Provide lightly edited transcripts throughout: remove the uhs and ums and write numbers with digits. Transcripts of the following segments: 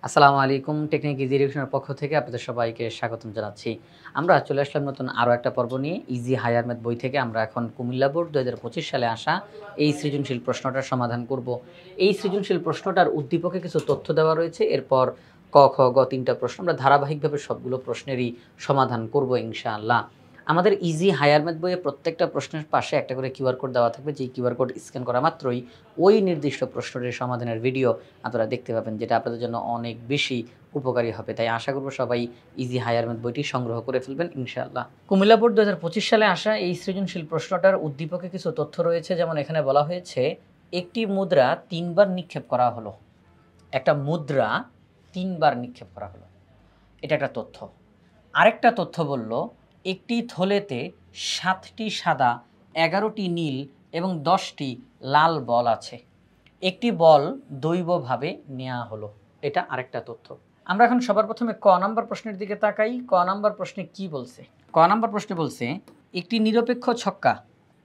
আসসালামু আলাইকুম। Technique easy এডুকেশনের পক্ষ থেকে আপনাদের সবাইকে স্বাগতম জানাচ্ছি। আমরা চলে আসলাম নতুন আরও একটা পর্ব নিয়ে। ইজি হায়ার ম্যাথ বই থেকে আমরা এখন কুমিল্লা বোর্ড ২০২৫ সালে আসা এই সৃজনশীল প্রশ্নটার সমাধান করব। এই সৃজনশীল প্রশ্নটার উদ্দীপকে কিছু তথ্য দেওয়া রয়েছে। এরপর ক, খ, গ ৩টা প্রশ্ন আমরা ধারাবাহিকভাবে সবগুলো প্রশ্নেরই সমাধান করব ইনশাআল্লাহ। আমাদের ইজি হায়ার ম্যাথ বইয়ে প্রত্যেকটা প্রশ্নের পাশে একটা করে কিউআর কোড দেওয়া থাকবে। যেই কিউআর কোড স্ক্যান করা মাত্রই ওই নির্দিষ্ট প্রশ্নটির সমাধানের ভিডিও আপনারা দেখতে পাবেন, যেটা আপনাদের জন্য অনেক বেশি উপকারী হবে। তাই আশা করব সবাই ইজি হায়ার ম্যাথ বইটি সংগ্রহ করে ফেলবেন ইনশাআল্লাহ। কুমিল্লা বোর্ড ২০২৫ সালে আসা এই সৃজনশীল প্রশ্নটার উদ্দীপকে কিছু তথ্য রয়েছে। যেমন এখানে বলা হয়েছে একটি মুদ্রা ৩ বার নিক্ষেপ করা হলো। একটা মুদ্রা ৩ বার নিক্ষেপ করা হলো, এটা একটা তথ্য। আরেকটা তথ্য বলল একটি থলেতে ৭টি সাদা, ১১টি নীল এবং ১০টি লাল বল আছে। একটি বল দৈবভাবে নেওয়া হলো, এটা আরেকটা তথ্য। আমরা এখন সবার প্রথমে ক নাম্বার প্রশ্নের দিকে তাকাই। ক নাম্বার প্রশ্নে কি বলছে? ক নাম্বার প্রশ্নে বলছে একটি নিরপেক্ষ ছক্কা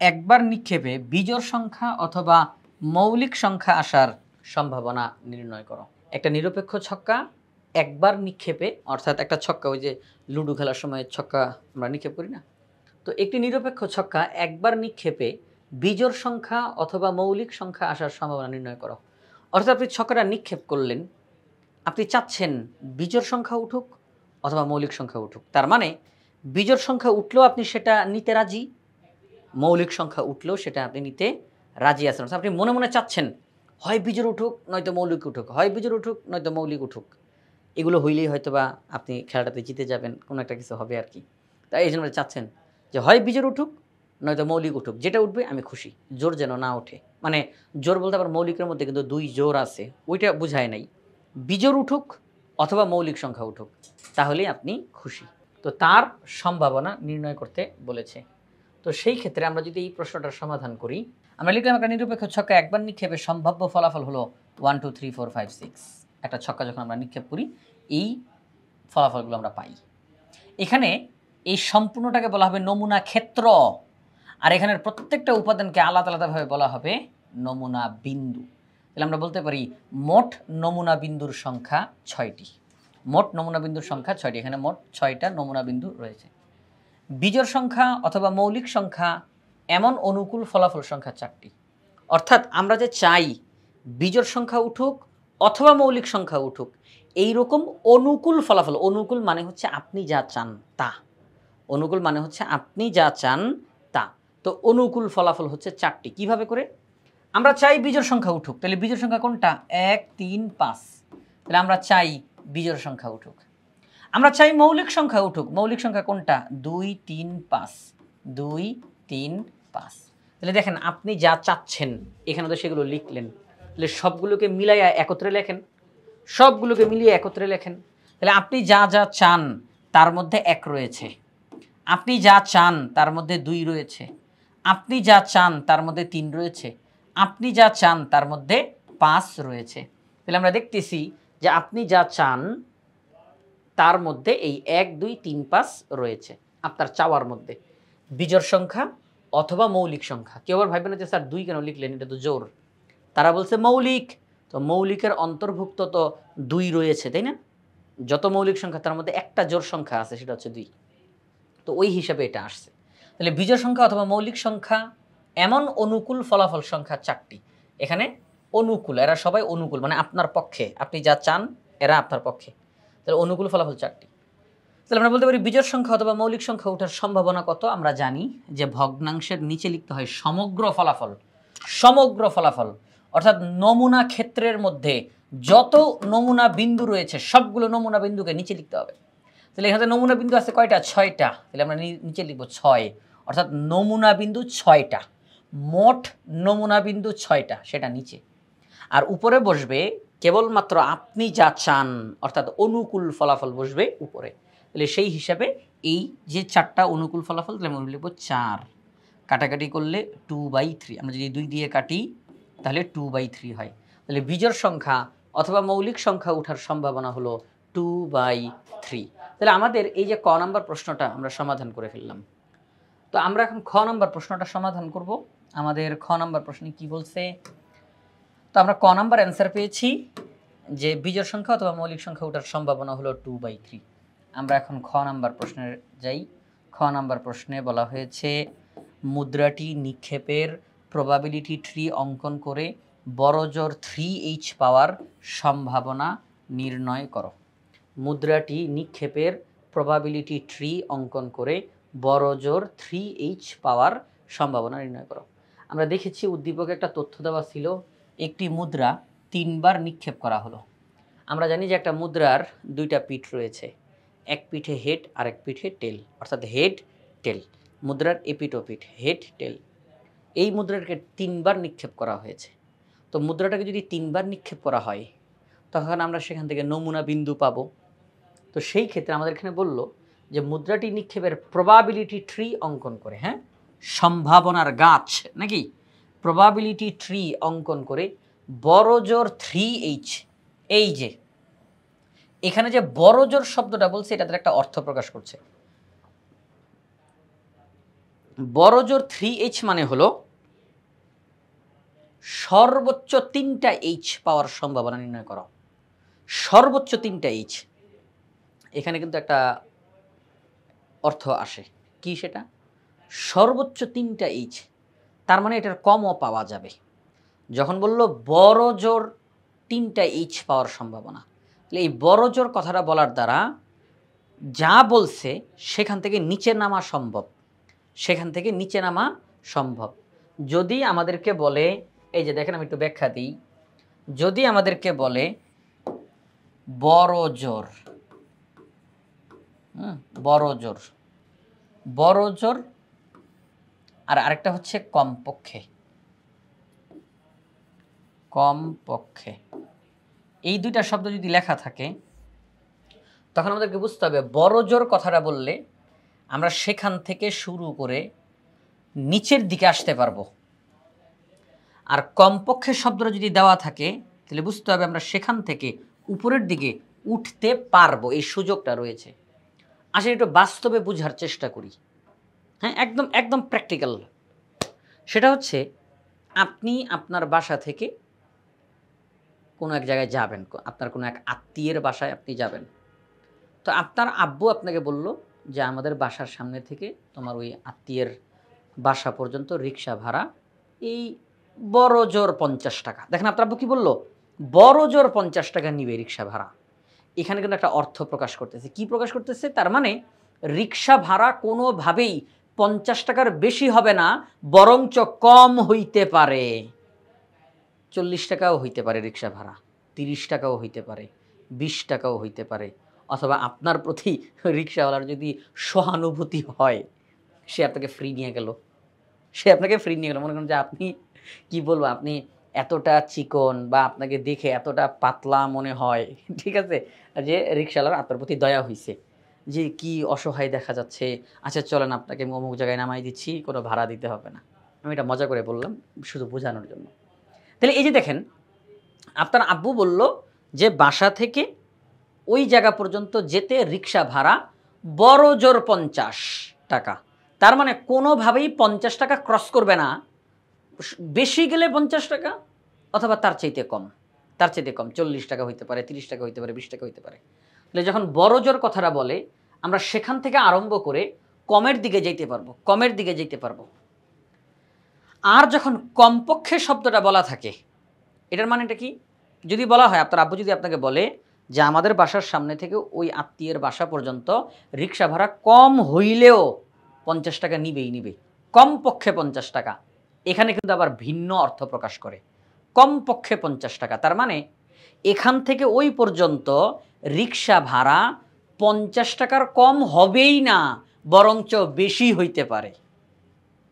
একবার নিক্ষেপে বিজোড় সংখ্যা অথবা মৌলিক সংখ্যা আসার সম্ভাবনা নির্ণয় করো। একটা নিরপেক্ষ ছক্কা একবার নিক্ষেপে, অর্থাৎ একটা ছক্কা, ওই যে লুডো খেলার সময় ছক্কা আমরা নিক্ষেপ করি না, তো একটি নিরপেক্ষ ছক্কা একবার নিক্ষেপে বিজোড় সংখ্যা অথবা মৌলিক সংখ্যা আসার সম্ভাবনা নির্ণয় করো। অর্থাৎ আপনি ছক্কাটা নিক্ষেপ করলেন, আপনি চাচ্ছেন বিজোড় সংখ্যা উঠুক অথবা মৌলিক সংখ্যা উঠুক। তার মানে বিজোড় সংখ্যা উঠলেও আপনি সেটা নিতে রাজি, মৌলিক সংখ্যা উঠলেও সেটা আপনি নিতে রাজি আছেন। অর্থাৎ আপনি মনে মনে চাচ্ছেন হয় বিজোড় উঠুক নয়তো মৌলিক উঠুক, হয় বিজোড় উঠুক নয়তো মৌলিক উঠুক। এগুলো হইলেই হয়তো বা আপনি খেলাটাতে জিতে যাবেন, কোনো একটা কিছু হবে আর কি। তাই এই জন্য চাচ্ছেন যে হয় বিজোড় উঠুক নয়তো মৌলিক উঠুক, যেটা উঠবে আমি খুশি, জোর যেন না ওঠে। মানে জোর বলতে আবার মৌলিকের মধ্যে কিন্তু ২ জোর আছে, ওইটা বুঝায় নাই। বিজোড় উঠুক অথবা মৌলিক সংখ্যা উঠুক, তাহলেই আপনি খুশি। তো তার সম্ভাবনা নির্ণয় করতে বলেছে। তো সেই ক্ষেত্রে আমরা যদি এই প্রশ্নটার সমাধান করি, আমরা লিখলাম একটা নিরপেক্ষ ছক্কা একবার নিক্ষেপে সম্ভাব্য ফলাফল হলো 1 2 3 4 5 6। একটা ছক্কা যখন আমরা নিক্ষেপ করি এই ফলাফলগুলো আমরা পাই। এখানে এই সম্পূর্ণটাকে বলা হবে নমুনা ক্ষেত্র, আর এখানের প্রত্যেকটা উপাদানকে আলাদা আলাদাভাবে বলা হবে নমুনা বিন্দু। তাহলে আমরা বলতে পারি মোট নমুনা বিন্দুর সংখ্যা ৬টি। মোট নমুনা বিন্দুর সংখ্যা ৬টি, এখানে মোট ৬টা নমুনা বিন্দু রয়েছে। বিজোড় সংখ্যা অথবা মৌলিক সংখ্যা এমন অনুকূল ফলাফল সংখ্যা ৪টি। অর্থাৎ আমরা যে চাই বিজোড় সংখ্যা উঠুক অথবা মৌলিক সংখ্যা উঠুক, এই রকম অনুকূল ফলাফল, অনুকূল মানে হচ্ছে আপনি যা চান তা, অনুকূল মানে হচ্ছে আপনি যা চান তা। তো অনুকূল ফলাফল হচ্ছে ৪টি। কিভাবে করে? আমরা চাই বিজোড় সংখ্যা উঠুক, তাহলে বিজোড় সংখ্যা কোনটা? ১ ৩ ৫। তাহলে আমরা চাই বিজোড় সংখ্যা উঠুক। আমরা চাই মৌলিক সংখ্যা উঠুক, মৌলিক সংখ্যা কোনটা? ২ ৩ ৫, ২ ৩ ৫। তাহলে দেখেন আপনি যা চাচ্ছেন এখানে তো সেগুলো লিখলেন, তাহলে সবগুলোকে মিলাইয়া একত্রে লেখেন, সবগুলোকে মিলিয়ে একত্রে লেখেন। তাহলে আপনি যা যা চান তার মধ্যে ১ রয়েছে, আপনি যা চান তার মধ্যে ২ রয়েছে, আপনি যা চান তার মধ্যে ৩ রয়েছে, আপনি যা চান তার মধ্যে ৫ রয়েছে। তাহলে আমরা দেখতেছি যে আপনি যা চান তার মধ্যে এই ১ ২ ৩ ৫ রয়েছে আপনার চাওয়ার মধ্যে, বিজোড় সংখ্যা অথবা মৌলিক সংখ্যা। কেউ আবার ভাববেন যে স্যার ২ কেন লিখলেন, এটা তো জোড়। তারা বলছে মৌলিক, তো মৌলিকের অন্তর্ভুক্ত তো ২ রয়েছে, তাই না? যত মৌলিক সংখ্যা তার মধ্যে একটা জোড় সংখ্যা আছে, সেটা হচ্ছে ২। তো ওই হিসাবে এটা আসছে। তাহলে বিজোড় সংখ্যা অথবা মৌলিক সংখ্যা এমন অনুকূল ফলাফল সংখ্যা ৪টি। এখানে অনুকূল, এরা সবাই অনুকূল, মানে আপনার পক্ষে, আপনি যা চান এরা আপনার পক্ষে। তাহলে অনুকূল ফলাফল ৪টি। তাহলে আমরা বলতে পারি বিজোড় সংখ্যা অথবা মৌলিক সংখ্যা ওঠার সম্ভাবনা কত? আমরা জানি যে ভগ্নাংশের নিচে লিখতে হয় সমগ্র ফলাফল। সমগ্র ফলাফল অর্থাৎ নমুনা ক্ষেত্রের মধ্যে যত নমুনা বিন্দু রয়েছে সবগুলো নমুনা বিন্দুকে নিচে লিখতে হবে। তাহলে এখানে নমুনা বিন্দু আছে কয়টা? ৬টা। তাহলে আমরা নিচে লিখব ৬, অর্থাৎ নমুনা বিন্দু ৬টা, মোট নমুনা বিন্দু ৬টা, সেটা নিচে। আর উপরে বসবে কেবলমাত্র আপনি যা চান, অর্থাৎ অনুকূল ফলাফল বসবে উপরে। তাহলে সেই হিসাবে এই যে ৪টা অনুকূল ফলাফল, তাহলে আমরা লিখব ৪, কাটাকাটি করলে 2/3। আমরা যদি ২ দিয়ে কাটি তাহলে 2/3 হয়। তাহলে বিজোড় সংখ্যা অথবা মৌলিক সংখ্যা ওঠার সম্ভাবনা হলো 2/3। তাহলে আমাদের এই যে ক নাম্বার প্রশ্নটা আমরা সমাধান করে ফেললাম। তো আমরা এখন খ নাম্বার প্রশ্নটা সমাধান করব। আমাদের খ নাম্বার প্রশ্নে কি বলছে? তো আমরা ক নাম্বার অ্যান্সার পেয়েছি যে বিজোড় সংখ্যা অথবা মৌলিক সংখ্যা ওঠার সম্ভাবনা হলো 2/3। আমরা এখন খ নাম্বার প্রশ্নে যাই। খ নাম্বার প্রশ্নে বলা হয়েছে মুদ্রাটি নিক্ষেপের প্রবাবিলিটি ট্রি অঙ্কন করে বড়জোর 3h পাওয়ার সম্ভাবনা নির্ণয় করো। মুদ্রাটি নিক্ষেপের প্রবাবিলিটি ট্রি অঙ্কন করে বড়জোর 3h পাওয়ার সম্ভাবনা নির্ণয় করো। আমরা দেখেছি উদ্দীপকে একটা তথ্য দেওয়া ছিল, একটি মুদ্রা 3বার নিক্ষেপ করা হলো। আমরা জানি যে একটা মুদ্রার 2টা পিঠ রয়েছে, এক পিঠে হেড আর এক পিঠে টেল, অর্থাৎ হেড টেল। মুদ্রার এপিঠ ও পিঠ, হেড টেল। এই মুদ্রাটাকে 3বার নিক্ষেপ করা হয়েছে। তো মুদ্রাটাকে যদি 3বার নিক্ষেপ করা হয় তখন আমরা সেখান থেকে নমুনা বিন্দু পাবো। তো সেই ক্ষেত্রে আমাদের এখানে বলল যে মুদ্রাটি নিক্ষেপের প্রবাবিলিটি ট্রি অঙ্কন করে, হ্যাঁ, সম্ভাবনার গাছ নাকি, প্রবাবিলিটি ট্রি অঙ্কন করে বড়জোর 3h, এই যে এখানে যে বড়জোর শব্দটা বলছে এটা তার একটা অর্থ প্রকাশ করছে। বড়জোর 3h মানে হলো সর্বোচ্চ 3টা h পাওয়ার সম্ভাবনা নির্ণয় করো। সর্বোচ্চ 3টা h, এখানে কিন্তু একটা অর্থ আসে, কি সেটা? সর্বোচ্চ 3টা h, তার মানে এটার কমও পাওয়া যাবে। যখন বলল বড়জোর 3টা h পাওয়ার সম্ভাবনা, তাহলে এই বড়জোর কথাটা বলার দ্বারা যা বলছে সেখান থেকে নিচে নামা সম্ভব, সেখান থেকে নিচে নামা সম্ভব। যদি আমাদেরকে বলে, এই যে দেখেন আমি একটু ব্যাখ্যা দিই, যদি আমাদেরকে বলে বড়জোর, বড়জোর, বড়জোর আর আরেকটা হচ্ছে কমপক্ষে, কমপক্ষে, এই দুইটা শব্দ যদি লেখা থাকে তখন আমাদেরকে বুঝতে হবে বড়জোর কথাটা বললে আমরা সেখান থেকে শুরু করে নিচের দিকে আসতে পারবো, আর কমপক্ষে শব্দটা যদি দেওয়া থাকে তাহলে বুঝতে হবে আমরা সেখান থেকে উপরের দিকে উঠতে পারবো, এই সুযোগটা রয়েছে। আসলে একটু বাস্তবে বোঝার চেষ্টা করি, হ্যাঁ, একদম একদম প্র্যাকটিক্যাল। সেটা হচ্ছে আপনি আপনার বাসা থেকে কোনো এক জায়গায় যাবেন, আপনার কোনো এক আত্মীয়ের বাসায় আপনি যাবেন। তো আপনার আব্বু আপনাকে বলল যে আমাদের বাসার সামনে থেকে তোমার ওই আত্মীয়ের বাসা পর্যন্ত রিক্সা ভাড়া এই বড়জোর 50 টাকা। দেখেন আপনার আব্বু কী বললো, বড়জোর 50 টাকা নিবে রিক্সা ভাড়া। এখানে কিন্তু একটা অর্থ প্রকাশ করতেছে, কি প্রকাশ করতেছে? তার মানে রিক্সা ভাড়া কোনোভাবেই 50 টাকার বেশি হবে না, বরঞ্চ কম হইতে পারে। 40 টাকাও হইতে পারে রিক্সা ভাড়া, 30 টাকাও হইতে পারে, 20 টাকাও হইতে পারে। অথবা আপনার প্রতি রিক্সাওয়ালার যদি সহানুভূতি হয়, সে আপনাকে ফ্রি নিয়ে গেল, সে আপনাকে ফ্রি নিয়ে গেল। মনে করেন যে আপনি, কি বলবো, আপনি এতটা চিকন বা আপনাকে দেখে এতটা পাতলা মনে হয়, ঠিক আছে, যে রিক্সাওয়ালার আপনার প্রতি দয়া হয়েছে, যে কি অসহায় দেখা যাচ্ছে, আচ্ছা চলেন আপনাকে অমুক জায়গায় নামাই দিচ্ছি, কোনো ভাড়া দিতে হবে না। আমি এটা মজা করে বললাম শুধু বোঝানোর জন্য। তাহলে এই যে দেখেন আপনার আব্বু বলল যে বাসা থেকে ওই জায়গা পর্যন্ত যেতে রিক্সা ভাড়া বড়জোর 50 টাকা, তার মানে কোনোভাবেই 50 টাকা ক্রস করবে না, বেশি গেলে 50 টাকা অথবা তার চাইতে কম, তার চাইতে কম 40 টাকা হইতে পারে, 30 টাকা হইতে পারে, 20 টাকা হইতে পারে। তাহলে যখন বড়জোর কথাটা বলে আমরা সেখান থেকে আরম্ভ করে কমের দিকে যেতে পারবো, কমের দিকে যেতে পারবো। আর যখন কমপক্ষে শব্দটা বলা থাকে, এটার মানেটা কি? যদি বলা হয়, আপনার আব্বু যদি আপনাকে বলে যে আমাদের বাসার সামনে থেকে ওই আত্মীয়ের বাসা পর্যন্ত রিক্সা ভাড়া কম হইলেও 50 টাকা নিবেই নিবে, কমপক্ষে 50 টাকা, এখানে কিন্তু আবার ভিন্ন অর্থ প্রকাশ করে। কমপক্ষে 50 টাকা, তার মানে এখান থেকে ওই পর্যন্ত রিক্সা ভাড়া 50 টাকার কম হবেই না, বরঞ্চ বেশি হইতে পারে,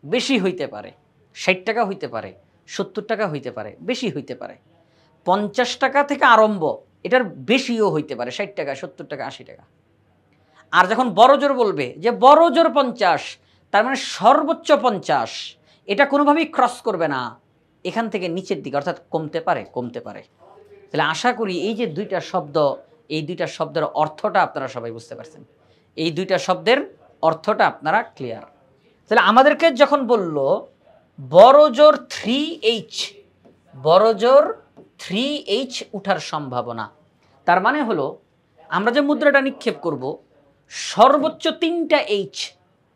বেশি হইতে পারে, 60 টাকা হইতে পারে, 70 টাকা হইতে পারে, বেশি হইতে পারে। 50 টাকা থেকে আরম্ভ, এটার বেশিও হইতে পারে, 60 টাকা, 70 টাকা, 80 টাকা। আর যখন বড়জোর বলবে যে বড়জোর 50, তার মানে সর্বোচ্চ 50, এটা কোনোভাবেই ক্রস করবে না, এখান থেকে নিচের দিকে, অর্থাৎ কমতে পারে, কমতে পারে। তাহলে আশা করি এই যে দুইটা শব্দ, এই দুইটা শব্দের অর্থটা আপনারা সবাই বুঝতে পারছেন, এই দুইটা শব্দের অর্থটা আপনারা ক্লিয়ার। তাহলে আমাদেরকে যখন বলল বড়জোর 3h, বড়জোর 3h উঠার সম্ভাবনা। তার মানে হলো আমরা যে মুদ্রাটা নিক্ষেপ করব সর্বোচ্চ 3টা এইচ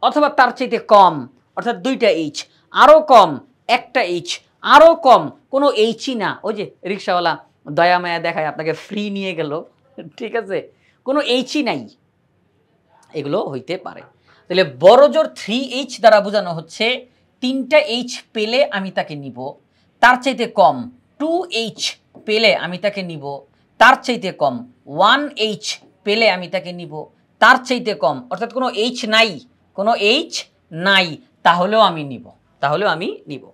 অথবা তার চাইতে কম, অর্থাৎ 2টা এইচ, আরও কম 1টা এইচ, আরও কম কোনো এইচই না। ওই যে রিক্সাওয়ালা দয়া মায়া দেখায় আপনাকে ফ্রি নিয়ে গেল, ঠিক আছে, কোনো এইচই নাই, এগুলো হইতে পারে। তাহলে বড় জোর 3h দ্বারা বোঝানো হচ্ছে 3টা এইচ পেলে আমি তাকে নিব, তার চাইতে কম 2h পেলে আমি তাকে নিব, তার চাইতে কম 1h পেলে আমি তাকে নিব, তার চাইতে কম, অর্থাৎ কোনো এইচ নাই, কোনো এইচ নাই, তাহলেও আমি নিব।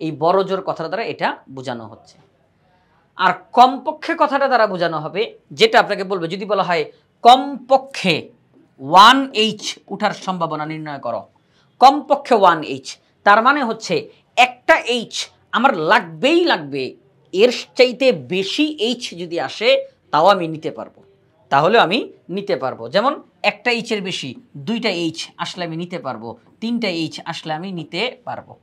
এই বড় জোর কথাটা দ্বারা এটা বোঝানো হচ্ছে। আর কমপক্ষে কথাটা দ্বারা বোঝানো হবে, যেটা আপনাকে বলবে যদি বলা হয় কমপক্ষে 1h উঠার সম্ভাবনা নির্ণয় করো, কমপক্ষে 1h, তার মানে হচ্ছে একটা এইচ আমার লাগবেই লাগবে, এর চাইতে বেশি এইচ যদি আসে তাও আমি নিতে পারবো, তাহলে আমি নিতে পারবো। যেমন একটা এইচের বেশি 2টা এইচ আসলে আমি নিতে পারবো, 3টা এইচ আসলে আমি নিতে পারবো।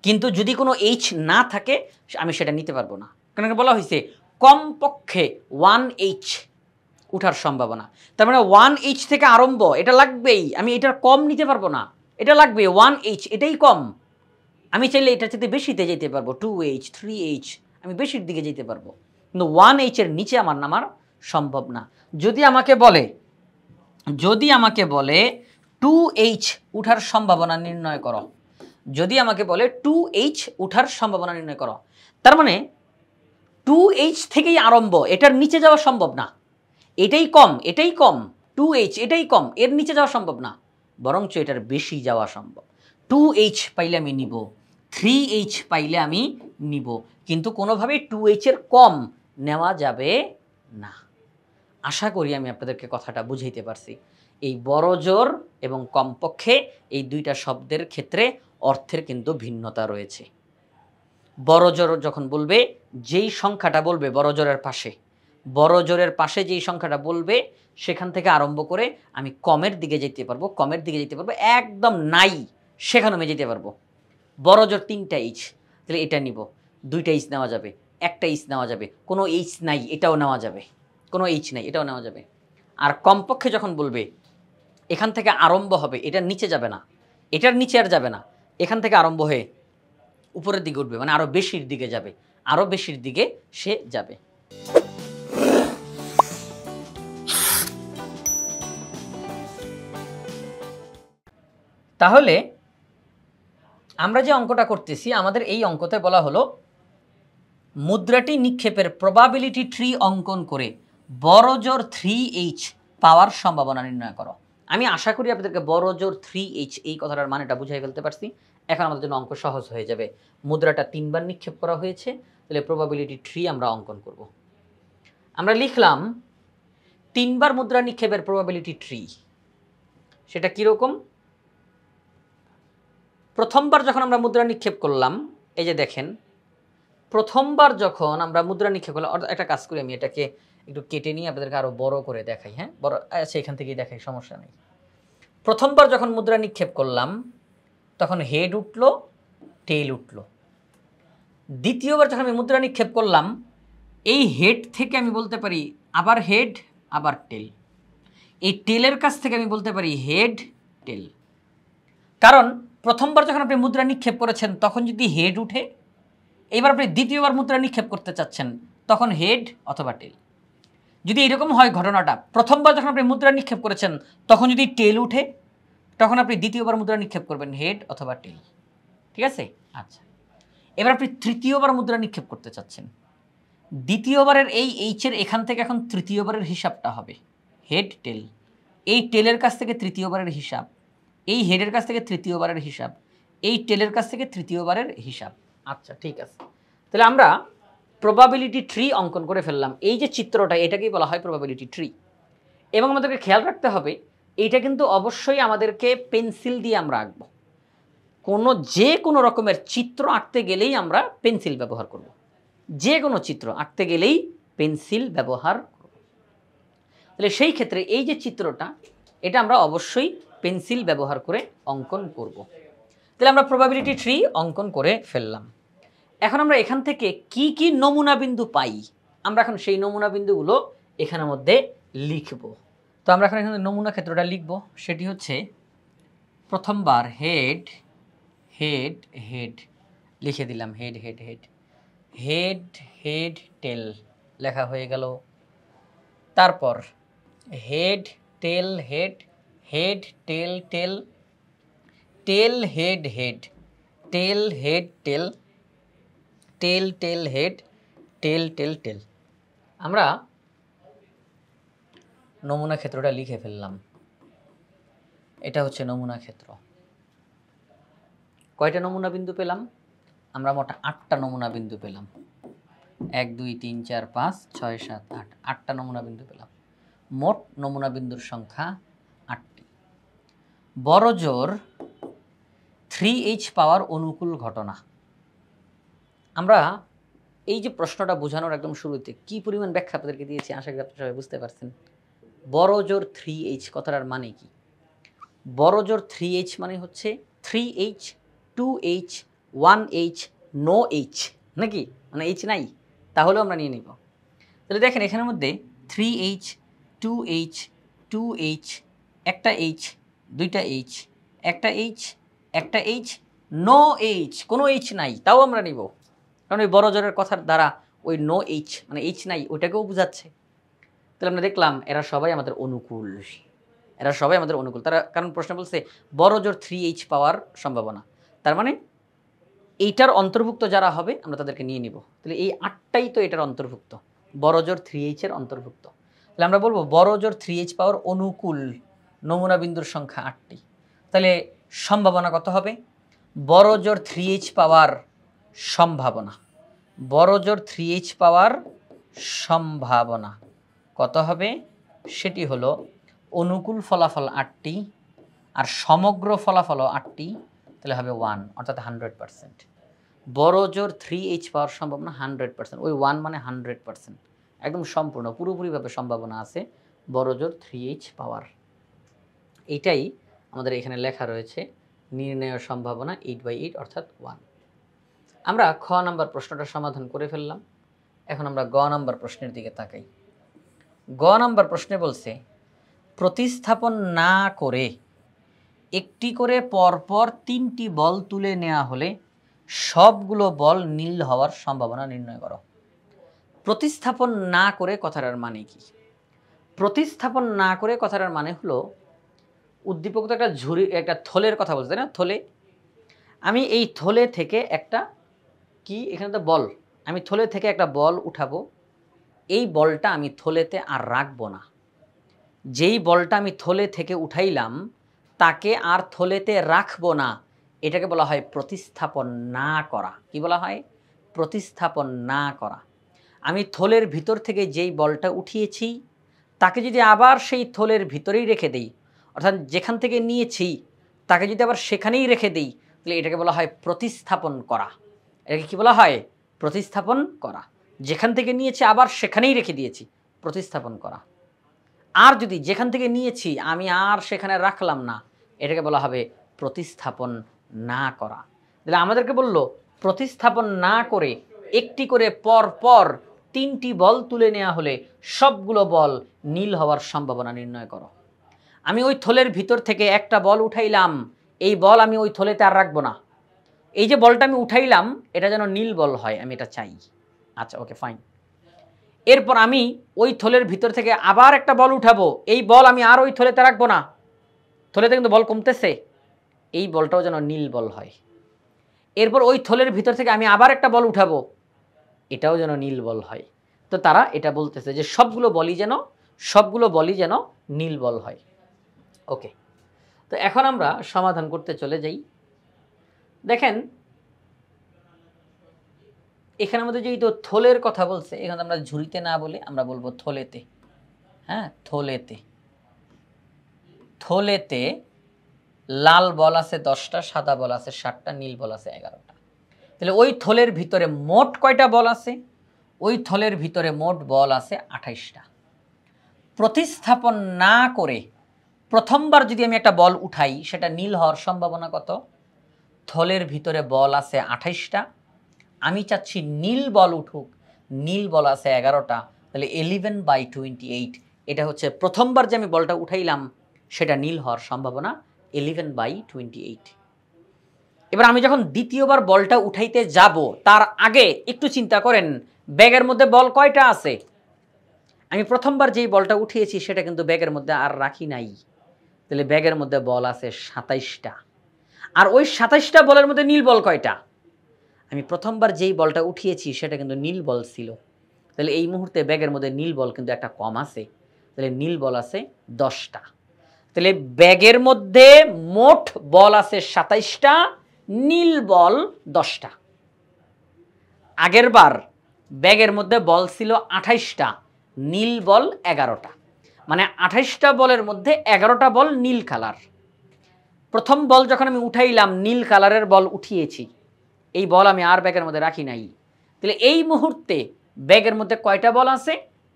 কিন্তু যদি কোনো এইচ না থাকে আমি সেটা নিতে পারবো না, কারণ বলা হয়েছে কমপক্ষে 1h উঠার সম্ভাবনা। তার মানে 1h থেকে আরম্ভ, এটা লাগবেই, আমি এটার কম নিতে পারবো না, এটা লাগবে 1h, এটাই কম। আমি চাইলে এটার সাথে বেশিতে যেতে পারবো, 2h 3h, আমি বেশির দিকে যেতে পারবো, কিন্তু 1h এর নিচে আমার নামার সম্ভব না। যদি আমাকে বলে 2h উঠার সম্ভাবনা নির্ণয় করো, যদি আমাকে বলে 2h উঠার সম্ভাবনা নির্ণয় করো, তার মানে 2h থেকেই আরম্ভ, এটার নিচে যাওয়া সম্ভব না, এটাই কম 2h, এটাই কম, এর নিচে যাওয়া সম্ভব না, বরঞ্চ এটার বেশি যাওয়া সম্ভব। 2h পাইলে আমি নিব, 3h পাইলে আমি নিব, কিন্তু কোনোভাবেই 2h এর কম নেওয়া যাবে না। আশা করি আমি আপনাদেরকে কথাটা বুঝাইতে পারছি। এই বড় জোর এবং কমপক্ষে এই দুইটা শব্দের ক্ষেত্রে অর্থের কিন্তু ভিন্নতা রয়েছে। বড় জোর যখন বলবে, যেই সংখ্যাটা বলবে বড় জোরের পাশে যেই সংখ্যাটা বলবে সেখান থেকে আরম্ভ করে আমি কমের দিকে যেতে পারবো, একদম নাই সেখানে আমি যেতে পারবো। বড় জোর 3টা এইচ, তাহলে এটা নিব, 2টা এইচ নেওয়া যাবে, 1টা এইচ নেওয়া যাবে, কোনো এইচ নাই এটাও নেওয়া যাবে, কোনো এইচ নাই এটাও নেওয়া যাবে। আর কমপক্ষে যখন বলবে এখান থেকে আরম্ভ হবে, এটার নিচে যাবে না, এটার নিচে আর যাবে না, এখান থেকে আরম্ভ হয়ে উপরের দিকে উঠবে, মানে আরো বেশির দিকে যাবে, আরো বেশির দিকে সে যাবে। তাহলে আমরা যে অঙ্কটা করতেছি, আমাদের এই অঙ্কতে বলা হলো মুদ্রাটি নিক্ষেপের প্রবাবিলিটি ট্রি অঙ্কন করে বড় জোর 3h পাওয়ার সম্ভাবনা নির্ণয় করো। আমি আশা করি আপনাদেরকে বড় জোর 3h এই কথাটার মানেটা বুঝাই ফেলতে পারছি। এখন আমাদের জন্য অঙ্ক সহজ হয়ে যাবে। মুদ্রাটা 3বার নিক্ষেপ করা হয়েছে, তাহলে প্রবাবিলিটি ট্রি আমরা অঙ্কন করব। আমরা লিখলাম 3বার মুদ্রা নিক্ষেপের প্রবাবিলিটি ট্রি। সেটা কীরকম? প্রথমবার যখন আমরা মুদ্রা নিক্ষেপ করলাম, এই যে দেখেন, প্রথমবার যখন আমরা মুদ্রা নিক্ষেপ করলাম, একটা কাজ করি, আমি এটাকে একটু কেটে নিয়ে আপনাদেরকে আরো বড় করে দেখাই। হ্যাঁ, বড়, আচ্ছা এখান থেকেই দেখাই, সমস্যা নেই। প্রথমবার যখন মুদ্রা নিক্ষেপ করলাম তখন হেড উঠলো, টেল উঠলো। দ্বিতীয়বার যখন আমি মুদ্রা নিক্ষেপ করলাম, এই হেড থেকে আমি বলতে পারি আবার হেড আবার টেল, এই টেলের কাছ থেকে আমি বলতে পারি হেড টেল। কারণ প্রথমবার যখন আপনি মুদ্রা নিক্ষেপ করেছেন তখন যদি হেড উঠে, এবার আপনি দ্বিতীয়বার মুদ্রা নিক্ষেপ করতে চাচ্ছেন তখন হেড অথবা টেল। যদি এরকম হয় ঘটনাটা, প্রথমবার যখন আপনি মুদ্রা নিক্ষেপ করেছেন তখন যদি টেল উঠে, তখন আপনি দ্বিতীয়বার মুদ্রা নিক্ষেপ করবেন হেড অথবা টেল। ঠিক আছে? আচ্ছা, এবার আপনি তৃতীয়বার মুদ্রা নিক্ষেপ করতে চাচ্ছেন, দ্বিতীয়বারের এই এইচের এখান থেকে এখন তৃতীয়বারের হিসাবটা হবে হেড টেল, এই টেলের কাছ থেকে তৃতীয়বারের হিসাব, এই হেডের কাছ থেকে তৃতীয়বারের হিসাব, এই টেলের কাছ থেকে তৃতীয়বারের হিসাব। আচ্ছা ঠিক আছে, তাহলে আমরা প্রবাবিলিটি ট্রি অঙ্কন করে ফেললাম। এই যে চিত্রটা, এটাকেই বলা হয় প্রবাবিলিটি ট্রি। এবং আমাদেরকে খেয়াল রাখতে হবে, এইটা কিন্তু অবশ্যই আমাদেরকে পেন্সিল দিয়ে আমরা আঁকবো। যে কোনো রকমের চিত্র আঁকতে গেলেই আমরা পেন্সিল ব্যবহার করব, যে কোনো চিত্র আঁকতে গেলেই পেন্সিল ব্যবহার করব। তাহলে সেই ক্ষেত্রে এই যে চিত্রটা, এটা আমরা অবশ্যই পেন্সিল ব্যবহার করে অঙ্কন করব। তাহলে আমরা প্রবাবিলিটি ট্রি অঙ্কন করে ফেললাম। এখন আমরা এখান থেকে কি কি নমুনা বিন্দু পাই, আমরা এখন সেই নমুনা বিন্দুগুলো এখানের মধ্যে লিখব। তো আমরা এখন এখানে নমুনা ক্ষেত্রটা লিখব, সেটি হচ্ছে প্রথমবার হেড হেড হেড লিখে দিলাম, head head head head head tail লেখা হয়ে গেল। তারপর head tail head head tail tail tail head head tail head tail tail tail head tail tail tail. আমরা নমুনা ক্ষেত্রটা লিখে ফেললাম। এটা হচ্ছে নমুনা ক্ষেত্র। কয়টা নমুনা বিন্দু পেলাম? আমরা মোট 8টা নমুনা বিন্দু পেলাম। 1 2 3 4 5 6 7 8, 8টা নমুনা বিন্দু পেলাম। মোট নমুনা বিন্দুর সংখ্যা 8টি। বড় জোর 3H পাওয়ার অনুকূল ঘটনা। আমরা এই যে প্রশ্নটা বোঝানোর একদম শুরুতে কি পরিমাণ ব্যাখ্যা আপনাদেরকে দিয়েছি, আশা করি আপনারা সবাই বুঝতে পারছেন। বড় জোর 3H কথাটার মানে কি? বড় জোর 3H মানে হচ্ছে 3H 2H 1H no H, নাকি? মানে H নাই, তাহলেও আমরা নিয়ে নিব। তাহলে দেখেন এখানের মধ্যে 3H 2H 2H একটা H দুইটা H একটা H একটা H নো H, কোনো H নাই, তাও আমরা নিব, কারণ ওই বড় জোরের কথার দ্বারা ওই নো H মানে H নাই ওইটাকেও বোঝাচ্ছে। তাহলে আমরা দেখলাম এরা সবাই আমাদের অনুকূল, এরা সবাই আমাদের অনুকূল। তারা কারণ প্রশ্ন বলছে বড় জোর 3H পাওয়ার সম্ভাবনা, তার মানে এইটার অন্তর্ভুক্ত যারা হবে আমরা তাদেরকে নিয়ে নিব। তাহলে এই 8টাই তো এটার অন্তর্ভুক্ত, বড় জোর 3H এর অন্তর্ভুক্ত। তাহলে আমরা বলবো বড় জোর 3H পাওয়ার অনুকূল নমুনা বিন্দুর সংখ্যা 8টি। তাহলে সম্ভাবনা কত হবে? বড় জোর 3H পাওয়ার সম্ভাবনা, বড় জোর 3H পাওয়ার সম্ভাবনা কত হবে? সেটি হলো অনুকূল ফলাফল 8টি আর সমগ্র ফলাফলও 8টি, তাহলে হবে 1, অর্থাৎ 100%। বড় জোর 3H পাওয়ার সম্ভাবনা 100%, ওই 1 মানে 100%, একদম সম্পূর্ণ পুরোপুরিভাবে সম্ভাবনা আছে বড় জোর 3H পাওয়ার। এইটাই আমাদের এখানে লেখা রয়েছে, নির্ণয় সম্ভাবনা 8/8 অর্থাৎ 1। আমরা খ নাম্বার প্রশ্নটা সমাধান করে ফেললাম। এখন আমরা গ নাম্বার প্রশ্নের দিকে তাকাই। গ নাম্বার প্রশ্নে বলছে প্রতিস্থাপন না করে একটি করে পরপর 3টি বল তুলে নেওয়া হলে সবগুলো বল নীল হওয়ার সম্ভাবনা নির্ণয় করো। প্রতিস্থাপন না করে কথাটার মানে কি? প্রতিস্থাপন না করে কথাটার মানে হলো উদ্দীপক তো একটা ঝুড়ি একটা থলের কথা বলছে না, থলে। আমি এই থলে থেকে একটা কি এখানে তো বল, আমি থলে থেকে একটা বল উঠাবো, এই বলটা আমি থলেতে আর রাখবো না। যেই বলটা আমি থলে থেকে উঠাইলাম তাকে আর থলেতে রাখবো না, এটাকে বলা হয় প্রতিস্থাপন না করা। কি বলা হয়? প্রতিস্থাপন না করা। আমি থলের ভিতর থেকে যেই বলটা উঠিয়েছি তাকে যদি আবার সেই থলের ভিতরেই রেখে দেই, অর্থাৎ যেখান থেকে নিয়েছি তাকে যদি আবার সেখানেই রেখে দেই, তাহলে এটাকে বলা হয় প্রতিস্থাপন করা। এটাকে কি বলা হয়? প্রতিস্থাপন করা। যেখান থেকে নিয়েছি আবার সেখানেই রেখে দিয়েছি, প্রতিস্থাপন করা। আর যদি যেখান থেকে নিয়েছি আমি আর সেখানে রাখলাম না, এটাকে বলা হবে প্রতিস্থাপন না করা। তাহলে আমাদেরকে বলল প্রতিস্থাপন না করে একটি করে পর পর 3টি বল তুলে নেওয়া হলে সবগুলো বল নীল হওয়ার সম্ভাবনা নির্ণয় করো। আমি ওই থলের ভিতর থেকে একটা বল উঠাইলাম, এই বল আমি ওই থলেতে আর রাখবো না। এই যে বলটা আমি উঠাইলাম এটা যেন নীল বল হয়, আমি এটা চাই। আচ্ছা, ওকে, ফাইন। এরপর আমি ওই থলের ভিতর থেকে আবার একটা বল উঠাবো, এই বল আমি আর ওই থলেতে রাখবো না, থলেতে কিন্তু বল কমতেছে, এই বলটাও যেন নীল বল হয়। এরপর ওই থলের ভিতর থেকে আমি আবার একটা বল উঠাবো, এটাও যেন নীল বল হয়। তো তারা এটা বলতেছে যে সবগুলো বলই যেন নীল বল হয়। ওকে, তো এখন আমরা সমাধান করতে চলে যাই। দেখেন এখানে আমাদের যেই তো থলের কথা বলছে, এখানে আমরা ঝুড়িতে না বলে আমরা বলবো থলেতে। হ্যাঁ, থলেতে। থলেতে লাল বল আছে 10টা, সাদা বল আছে 7টা, নীল বল আছে 11টা। তাহলে ওই থলের ভিতরে মোট কয়টা বল আছে? ওই থলের ভিতরে মোট বল আছে 28টা। প্রতিস্থাপন না করে প্রথমবার যদি আমি একটা বল উঠাই সেটা নীল হওয়ার সম্ভাবনা কত? থলের ভিতরে বল আছে 28টা, আমি চাচ্ছি নীল বল উঠুক, নীল বল আছে 11টা, তাহলে 11/28, এটা হচ্ছে প্রথমবার যে আমি বলটা উঠাইলাম সেটা নীল হওয়ার সম্ভাবনা 11/28। এবার আমি যখন দ্বিতীয়বার বলটা উঠাইতে যাব তার আগে একটু চিন্তা করেন ব্যাগের মধ্যে বল কয়টা আছে। আমি প্রথমবার যেই বলটা উঠিয়েছি সেটা কিন্তু ব্যাগের মধ্যে আর রাখি নাই, তাহলে ব্যাগের মধ্যে বল আছে 27টা। আর ওই 27টা বলের মধ্যে নীল বল কয়টা? আমি প্রথমবার যেই বলটা উঠিয়েছি সেটা কিন্তু নীল বল ছিল, তাহলে এই মুহূর্তে ব্যাগের মধ্যে নীল বল কিন্তু একটা কম আছে, তাহলে নীল বল আছে 10টা। তাহলে ব্যাগের মধ্যে মোট বল আছে 27টা, নীল বল 10টা। আগের বার ব্যাগের মধ্যে বল ছিল 28টা, নীল বল 11টা, মানে 28টা বলের মধ্যে 11টা বল নীল কালার। প্রথম বল যখন আমি উঠাইলাম নীল কালারের বল উঠিয়েছি, এই বল আমি আর ব্যাগের মধ্যে রাখি নাই, তাহলে এই মুহূর্তে ব্যাগের মধ্যে কয়টা বল আছে?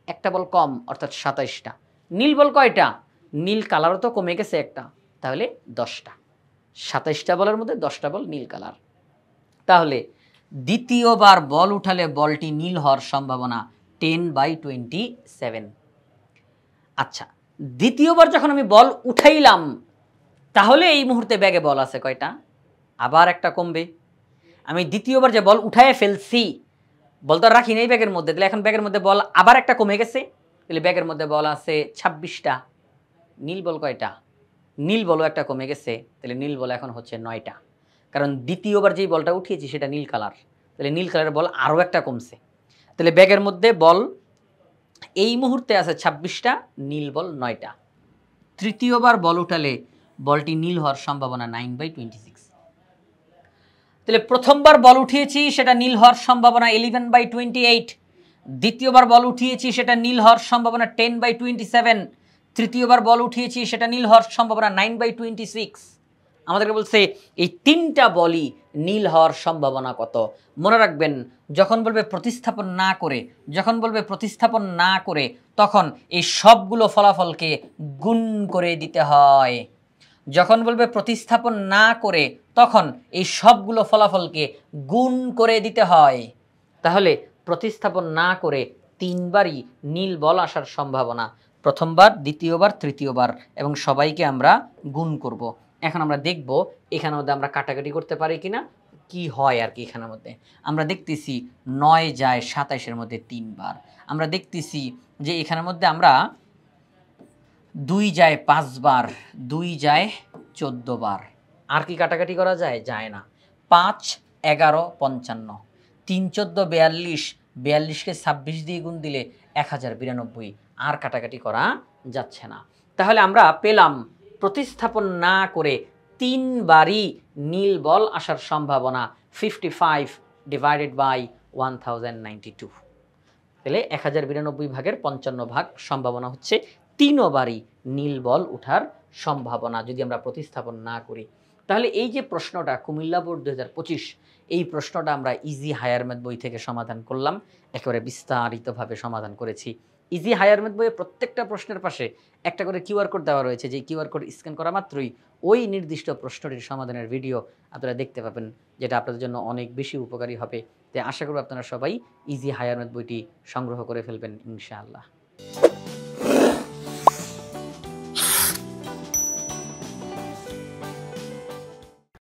একটা বল কম, অর্থাৎ 27টা। নীল বল কয়টা? নীল কালারও তো কমে গেছে একটা, তাহলে 10টা। 27টা বলের মধ্যে 10টা বল নীল কালার। তাহলে দ্বিতীয়বার বল উঠালে বলটি নীল হওয়ার সম্ভাবনা 10/27। আচ্ছা, দ্বিতীয়বার যখন আমি বল উঠাইলাম তাহলে এই মুহূর্তে ব্যাগে বল আছে কয়টা? আবার একটা কমবে। আমি দ্বিতীয়বার যে বল উঠায় ফেলছি, বল তো রাখি নেই ব্যাগের মধ্যে, তাহলে এখন ব্যাগের মধ্যে বল আবার একটা কমে গেছে, তাহলে ব্যাগের মধ্যে বল আছে 26টা। নীল বল কয়টা? নীল বলও একটা কমে গেছে, তাহলে নীল বল এখন হচ্ছে 9টা, কারণ দ্বিতীয়বার যেই বলটা উঠিয়েছি সেটা নীল কালার, তাহলে নীল কালারের বল আরও একটা কমছে, তাহলে ব্যাগের মধ্যে বল এই মুহূর্তে আছে 26টা, নীল বল 9টা। তৃতীয়বার বল উঠালে বলটি নীল হওয়ার সম্ভাবনা 9/26। তাহলে প্রথমবার বল উঠিয়েছি সেটা নীল হওয়ার সম্ভাবনা 11/28, দ্বিতীয়বার বল উঠিয়েছি সেটা নীল হওয়ার সম্ভাবনা 10/27, তৃতীয়বার বল উঠিয়েছি সেটা নীল হওয়ার সম্ভাবনা 9/26। আমাদেরকে বলছে এই তিনটা বলই নীল হওয়ার সম্ভাবনা কত। মনে রাখবেন, যখন বলবে প্রতিস্থাপন না করে, যখন বলবে প্রতিস্থাপন না করে, তখন এই সবগুলো ফলাফলকে গুণ করে দিতে হয়। যখন বলবে প্রতিস্থাপন না করে, তখন এই সবগুলো ফলাফলকে গুণ করে দিতে হয়। তাহলে প্রতিস্থাপন না করে 3বারই নীল বল আসার সম্ভাবনা, প্রথমবার, দ্বিতীয়বার, তৃতীয়বার, এবং সবাইকে আমরা গুণ করব। এখন আমরা দেখব এখানের মধ্যে আমরা কাটাকাটি করতে পারি কিনা, কি হয় আর কি। এখানের মধ্যে আমরা দেখতেছি 9 যায় 27-এর মধ্যে 3বার। আমরা দেখতেছি যে এখানের মধ্যে আমরা 2 যায় 5বার, 2 যায় 14 বার। আর কি কাটাকাটি করা যায়? যায় না। 5, 11, 55, 3, 14, 42, 42কে 26 দিয়ে গুণ দিলে 1092। আর কাটাকাটি করা যাচ্ছে না। তাহলে আমরা পেলাম প্রতিস্থাপন না করে 3বারই নীল বল আসার সম্ভাবনা 55/1092। তাহলে 1092 ভাগের 55 ভাগ সম্ভাবনা হচ্ছে 3বারই নীল বল উঠার সম্ভাবনা যদি আমরা প্রতিস্থাপন না করি। তাহলে এই যে প্রশ্নটা কুমিল্লা বোর্ড 2025, এই প্রশ্নটা আমরা ইজি হায়ার ম্যাথ বই থেকে সমাধান করলাম, একেবারে বিস্তারিতভাবে সমাধান করেছি। ইজি হায়ার ম্যাথ বইয়ে প্রত্যেকটা প্রশ্নের পাশে একটা করে কিউআর কোড দেওয়া রয়েছে, যে কিউআর কোড স্ক্যান করা মাত্রই ওই নির্দিষ্ট প্রশ্নটির সমাধানের ভিডিও আপনারা দেখতে পাবেন, যেটা আপনাদের জন্য অনেক বেশি উপকারী হবে। তাই আশা করব আপনারা সবাই ইজি হায়ার ম্যাথ বইটি সংগ্রহ করে ফেলবেন ইনশাআল্লাহ।